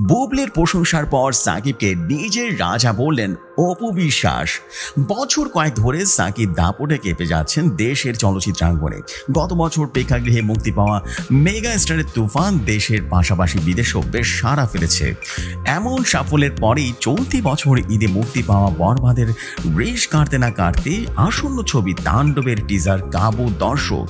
বুবলির প্রশংসার পর সাকিবকে নিজের রাজা বললেন অপু বিশ্বাস। বছর কয়েক ধরে সাকিব দাপটে কেঁপে যাচ্ছেন দেশের চলচ্চিত্রাঙ্গনে। গত বছর প্রেক্ষাগৃহে মুক্তি পাওয়া মেগা স্টারের তুফান দেশের পাশাপাশি বিদেশেও বেশ সাড়া ফেলেছে। এমন সাফল্যের পরেই চলতি বছর ঈদে মুক্তি পাওয়া বরবাদের রেশ কাটতে না কাটতে আসন্ন ছবি তাণ্ডবের টিজার কাবু দর্শক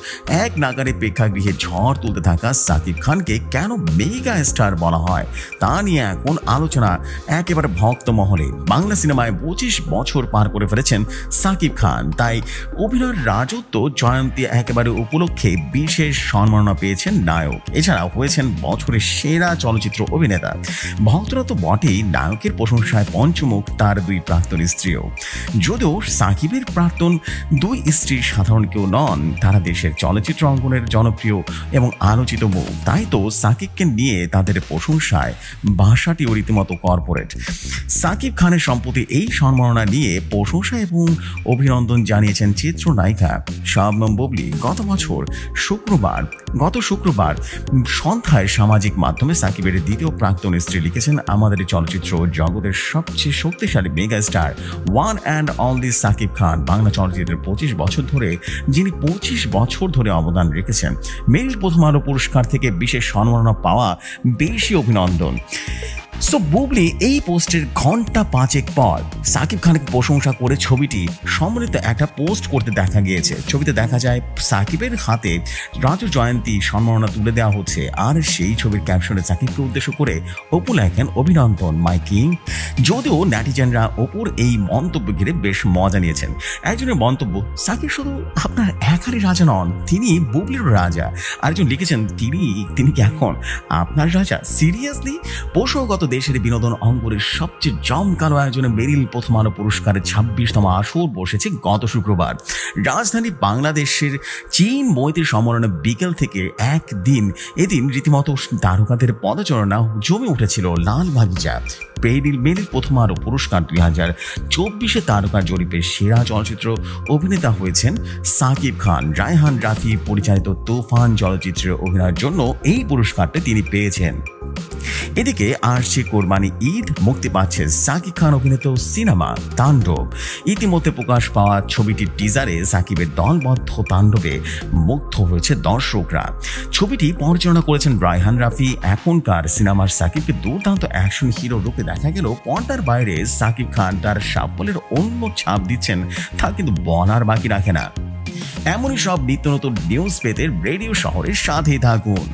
এক নাগারে প্রেক্ষাগৃহে ঝড় তুলতে থাকা সাকিব খানকে কেন মেগা স্টার বলা হয় তা নিয়ে এখন আলোচনা একেবারে ভক্ত মহলে। বাংলা সিনেমায় 25 বছর পার করে ফেলেছেন সাকিব খান, তাই অভিনয়ের রাজত্ব জয়ন্তী একেবারে উপলক্ষে বিশেষ সম্মাননা পেয়েছেন নায়ক। এছাড়াও হয়েছেন বছরের সেরা চলচ্চিত্র অভিনেতা। ভক্তরা তো বটেই, নায়কের প্রশংসায় পঞ্চমুখ তার দুই প্রাক্তন স্ত্রীও। যদিও সাকিবের প্রাক্তন দুই স্ত্রী সাধারণ কেউ নন, তারা দেশের চলচ্চিত্র অঙ্গনের জনপ্রিয় এবং আলোচিত মুখ। তাই তো সাকিবকে নিয়ে তাদের প্রশংসায় ভাষাটিও রীতিমতো কর্পোরেট। সাকিব খানের সম্প্রতি এই সম্মাননা নিয়ে প্রশংসা এবং অভিনন্দন জানিয়েছেন চিত্রনায়িকা শবনম বুবলি। গত শুক্রবার সন্ধ্যায় সামাজিক মাধ্যমে সাকিবের দ্বিতীয় প্রাক্তন স্ত্রী লিখেছেন, আমাদের চলচ্চিত্র জগতের সবচেয়ে শক্তিশালী mega star one and only Shakib Khan. Bangla চলচ্চিত্রের 25 বছর ধরে যিনি 25 বছর ধরে অবদান রেখেছেন। মেরিল প্রথম আলো পুরস্কার থেকে বিশেষ সম্মাননা পাওয়া বেশি অভিনন্দন। বুবলি এই পোস্টের ঘন্টা 5 পর সাকিব খানকে প্রশংসা করে ছবিটি সম্মিলিত একটা পোস্ট করতে দেখা গিয়েছে। ছবিতে দেখা যায় সাকিবের হাতে রাজু জয়ন্তী সম্মাননা তুলে দেওয়া হচ্ছে, আর সেই ছবির ক্যাপশনে সাকিবকে উদ্দেশ্য করে অপু লেখেন অভিনন্দন মাই কিং। যদিও নেটিজেনরা অপুর এই মন্তব্য ঘিরে বেশ মজা নিয়েছেন। একজনের মন্তব্য, সাকিব শুধু আপনার একারই রাজা নন, তিনি বুবলির রাজা। আরেকজন লিখেছেন, তিনি কি এখন আপনার রাজা? সিরিয়াসলি? প্রসঙ্গত দেশের বিনোদন অঙ্গনের সবচেয়ে জমকালো আয়োজনে মেরিল প্রথম আলো পুরস্কারের 26তম আসর বসেছে গত শুক্রবার রাজধানী বাংলাদেশের চীন মৈত্রী সম্মেলনে। বিকেল থেকে এদিন রীতিমতো তারকাদের পদচারণা জমে উঠেছিল লালবাগিচা। মেরিল প্রথম আলো পুরস্কার 2024 তারকা জরিপে সেরা চলচ্চিত্র অভিনেতা হয়েছেন সাকিব খান। রায়হান রাফি পরিচালিত তুফান চলচ্চিত্রের অভিনয়ের জন্য এই পুরস্কারটি তিনি পেয়েছেন। এদিকে আসছে কোরবানি ঈদ, মুক্তি পাচ্ছে সাকিব খান অভিনীত সিনেমা তাণ্ডব। ইতিমধ্যে প্রকাশ পাওয়া ছবিটির টিজারে সাকিবের দলবদ্ধ তাণ্ডবে মুগ্ধ হয়েছে দর্শকরা। ছবিটি পরিচালনা করেছেন রায়হান রাফি। এখনকার সিনেমার সাকিবকে দুর্দান্ত অ্যাকশন হিরো রূপে দেখা গেল পর্দার বাইরে সাকিব খান তার সাফল্যের অন্য ছাপ দিচ্ছেন, তা কিন্তু বলার বাকি রাখে না। এমনই সব নিত্য নতুন নিউজ পেতে রেডিও শহরের সাথে থাকুন।